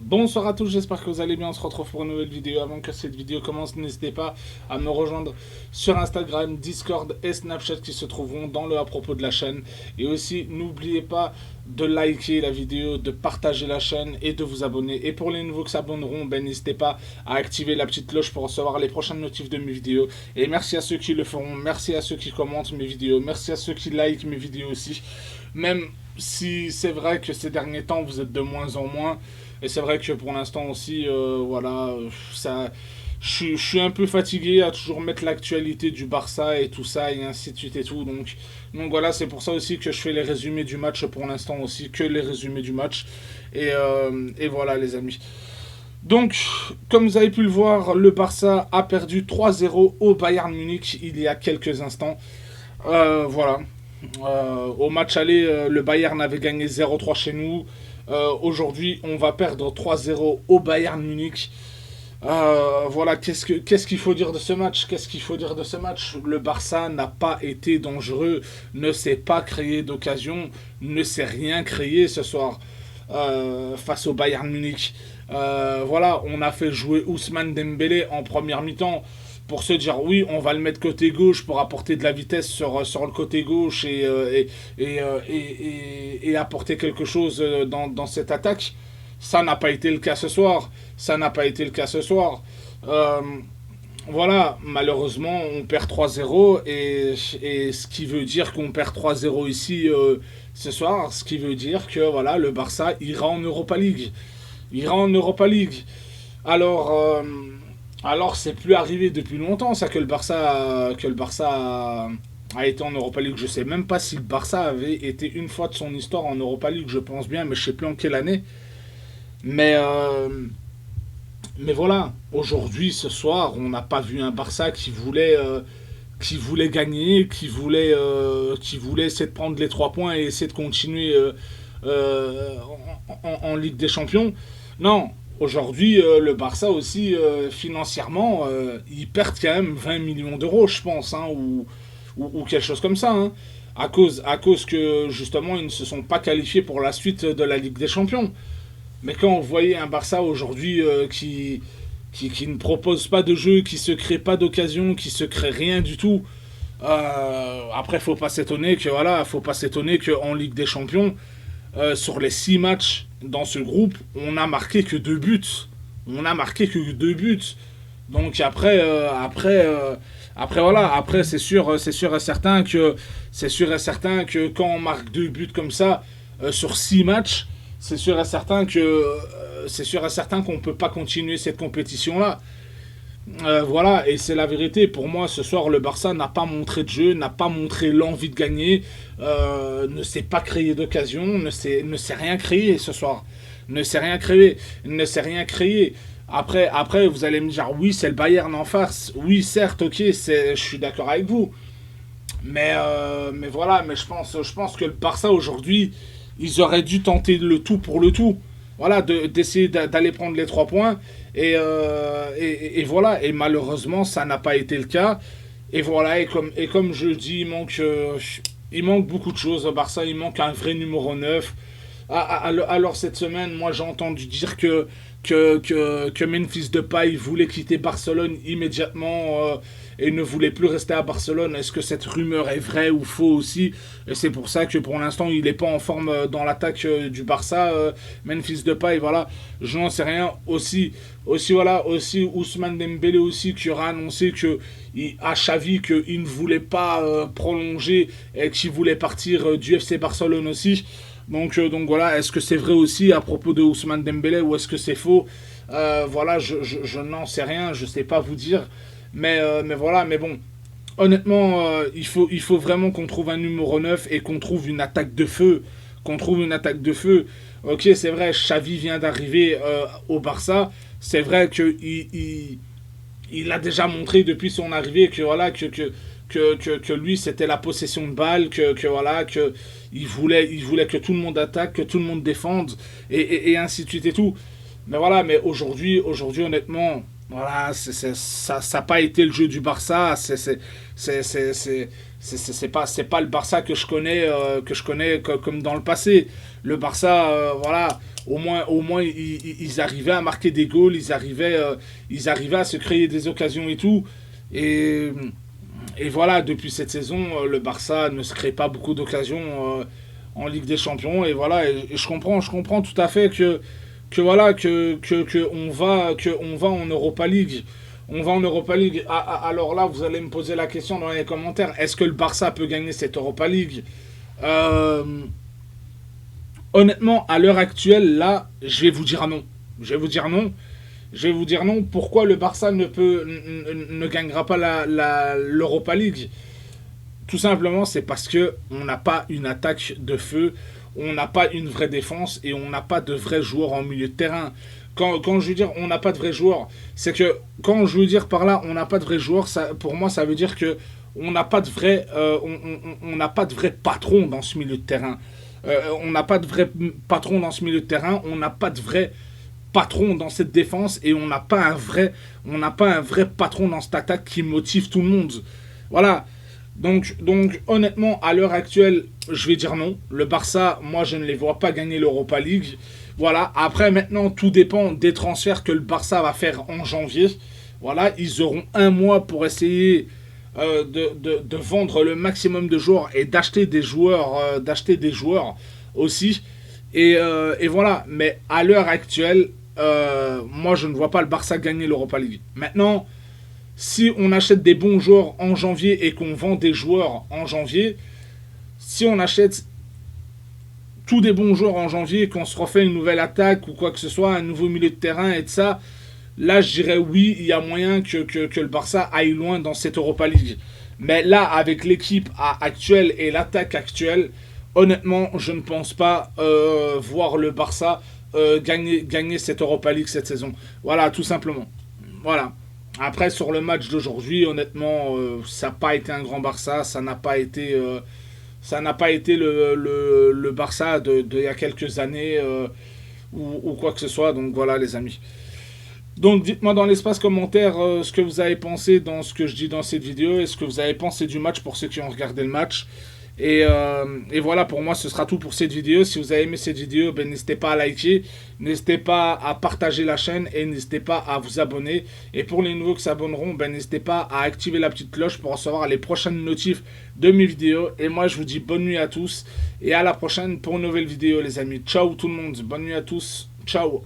Bonsoir à tous, j'espère que vous allez bien, on se retrouve pour une nouvelle vidéo. Avant que cette vidéo commence, n'hésitez pas à me rejoindre sur Instagram, Discord et Snapchat qui se trouveront dans le à propos de la chaîne. Et aussi, n'oubliez pas de liker la vidéo, de partager la chaîne et de vous abonner. Et pour les nouveaux qui s'abonneront, n'hésitez pas à activer la petite cloche pour recevoir les prochaines notifs de mes vidéos. Et merci à ceux qui le feront, merci à ceux qui commentent mes vidéos, merci à ceux qui likent mes vidéos aussi. Même si c'est vrai que ces derniers temps, vous êtes de moins en moins. Et c'est vrai que pour l'instant aussi, voilà, ça, je suis un peu fatigué à toujours mettre l'actualité du Barça et tout ça et ainsi de suite et tout. Donc voilà, c'est pour ça aussi que je fais les résumés du match pour l'instant aussi, que les résumés du match. Et voilà les amis. Donc, comme vous avez pu le voir, le Barça a perdu 3-0 au Bayern Munich il y a quelques instants. Voilà. Au match aller, le Bayern avait gagné 0-3 chez nous. Aujourd'hui, on va perdre 3-0 au Bayern Munich. Voilà, qu'est-ce qu'il faut dire de ce match? Qu'est-ce qu'il faut dire de ce match? Le Barça n'a pas été dangereux, ne s'est pas créé d'occasion, ne s'est rien créé ce soir face au Bayern Munich. Voilà, on a fait jouer Ousmane Dembélé en première mi-temps pour se dire oui, on va le mettre côté gauche pour apporter de la vitesse sur le côté gauche et apporter quelque chose dans cette attaque. Ça n'a pas été le cas ce soir. Ça n'a pas été le cas ce soir. Euh, voilà, malheureusement, on perd 3-0 et ce qui veut dire qu'on perd 3-0 ici ce soir, ce qui veut dire que voilà, le Barça ira en Europa League. Ira en Europa League. Alors, alors c'est plus arrivé depuis longtemps ça que le Barça a été en Europa League. Je sais même pas si le Barça avait été une fois de son histoire en Europa League, je pense bien, mais je sais plus en quelle année. Mais mais voilà, aujourd'hui, ce soir, on n'a pas vu un Barça qui voulait gagner, qui voulait essayer de prendre les 3 points et essayer de continuer en Ligue des Champions. Non, aujourd'hui, le Barça aussi, financièrement, ils perdent quand même 20 millions d'euros, je pense, hein, ou quelque chose comme ça. Hein, à cause que, justement, ils ne se sont pas qualifiés pour la suite de la Ligue des Champions. Mais quand vous voyez un Barça aujourd'hui qui ne propose pas de jeu, qui se crée pas d'occasion, qui se crée rien du tout, après faut pas s'étonner que voilà, faut pas s'étonner qu'en Ligue des Champions, sur les 6 matchs dans ce groupe, on a marqué que 2 buts. On a marqué que 2 buts. Donc après voilà, après c'est sûr et certain que quand on marque 2 buts comme ça sur 6 matchs, c'est sûr et certain qu'on peut pas continuer cette compétition là. Voilà, et c'est la vérité. Pour moi, ce soir, le Barça n'a pas montré de jeu, n'a pas montré l'envie de gagner, ne s'est pas créé d'occasion, ne s'est rien créé ce soir. Ne s'est rien créé. Ne s'est rien créé. Après, vous allez me dire, oui, c'est le Bayern en face. Oui, certes, ok, je suis d'accord avec vous. Mais voilà, mais je pense que le Barça aujourd'hui, ils auraient dû tenter le tout pour le tout. Voilà, d'essayer d'aller prendre les 3 points. Et voilà, et malheureusement, ça n'a pas été le cas. Et voilà, et comme je le dis, il manque beaucoup de choses au Barça. Il manque un vrai numéro 9. Alors cette semaine, moi j'ai entendu dire que Memphis Depay voulait quitter Barcelone immédiatement et ne voulait plus rester à Barcelone. Est-ce que cette rumeur est vraie ou faux aussi? Et c'est pour ça que pour l'instant il n'est pas en forme dans l'attaque du Barça. Memphis Depay, voilà, je n'en sais rien. Aussi Ousmane Dembélé aussi qui aura annoncé à Xavi qu'il ne voulait pas prolonger et qu'il voulait partir du FC Barcelone aussi. Donc voilà, est-ce que c'est vrai aussi à propos de Ousmane Dembélé ou est-ce que c'est faux? Voilà, je n'en sais rien, je sais pas vous dire. Mais voilà, mais bon, honnêtement, il faut vraiment qu'on trouve un numéro 9 et qu'on trouve une attaque de feu. Qu'on trouve une attaque de feu. Ok, c'est vrai, Xavi vient d'arriver au Barça. C'est vrai il a déjà montré depuis son arrivée que voilà que lui c'était la possession de balle, que voilà que il voulait que tout le monde attaque, que tout le monde défende et ainsi de suite et tout. Mais voilà, mais aujourd'hui honnêtement, Voilà, ça n'a pas été le jeu du Barça. C'est pas le Barça que je connais comme dans le passé. Le Barça, voilà, au moins ils arrivaient à marquer des goals, ils arrivaient à se créer des occasions et tout. Et, et voilà, depuis cette saison, le Barça ne se crée pas beaucoup d'occasions en Ligue des Champions. Et voilà, et je comprends tout à fait que voilà que on va en Europa League. On va en Europa League. Alors là, vous allez me poser la question dans les commentaires. Est-ce que le Barça peut gagner cette Europa League? Euh, Honnêtement, à l'heure actuelle, là, je vais vous dire non. Je vais vous dire non. Je vais vous dire non. Pourquoi le Barça ne gagnera pas l'Europa League? Tout simplement, c'est parce que on n'a pas une attaque de feu, on n'a pas une vraie défense et on n'a pas de vrais joueurs en milieu de terrain. Quand je veux dire on n'a pas de vrais joueurs, c'est que quand je veux dire par là on n'a pas de vrais joueurs, ça, pour moi ça veut dire que on n'a pas de vrai, on n'a pas de vrai patron dans ce milieu de terrain. On n'a pas de vrai patron dans ce milieu de terrain, on n'a pas de vrai patron dans cette défense et on n'a pas un vrai patron dans cette attaque qui motive tout le monde. Voilà. Donc honnêtement, à l'heure actuelle, je vais dire non. Le Barça, moi, je ne les vois pas gagner l'Europa League. Voilà. Après, maintenant, tout dépend des transferts que le Barça va faire en janvier. Voilà. Ils auront un mois pour essayer de vendre le maximum de joueurs et d'acheter des joueurs aussi. Et voilà. Mais à l'heure actuelle, moi, je ne vois pas le Barça gagner l'Europa League. Maintenant, si on achète des bons joueurs en janvier et qu'on vend des joueurs en janvier, si on achète tous des bons joueurs en janvier et qu'on se refait une nouvelle attaque ou quoi que ce soit, un nouveau milieu de terrain et de ça, là je dirais oui, il y a moyen que le Barça aille loin dans cette Europa League. Mais là, avec l'équipe actuelle et l'attaque actuelle, honnêtement, je ne pense pas voir le Barça gagner cette Europa League cette saison. Voilà, tout simplement. Voilà. Après, sur le match d'aujourd'hui, honnêtement, ça n'a pas été un grand Barça. Ça n'a pas été le Barça de il y a quelques années ou quoi que ce soit. Donc voilà, les amis. Donc dites-moi dans l'espace commentaire ce que vous avez pensé dans ce que je dis dans cette vidéo et ce que vous avez pensé du match pour ceux qui ont regardé le match. Et voilà, pour moi, ce sera tout pour cette vidéo. Si vous avez aimé cette vidéo, ben, n'hésitez pas à liker, n'hésitez pas à partager la chaîne et n'hésitez pas à vous abonner. Et pour les nouveaux qui s'abonneront, ben, n'hésitez pas à activer la petite cloche pour recevoir les prochaines notifs de mes vidéos. Et moi, je vous dis bonne nuit à tous et à la prochaine pour une nouvelle vidéo, les amis. Ciao tout le monde, bonne nuit à tous, ciao.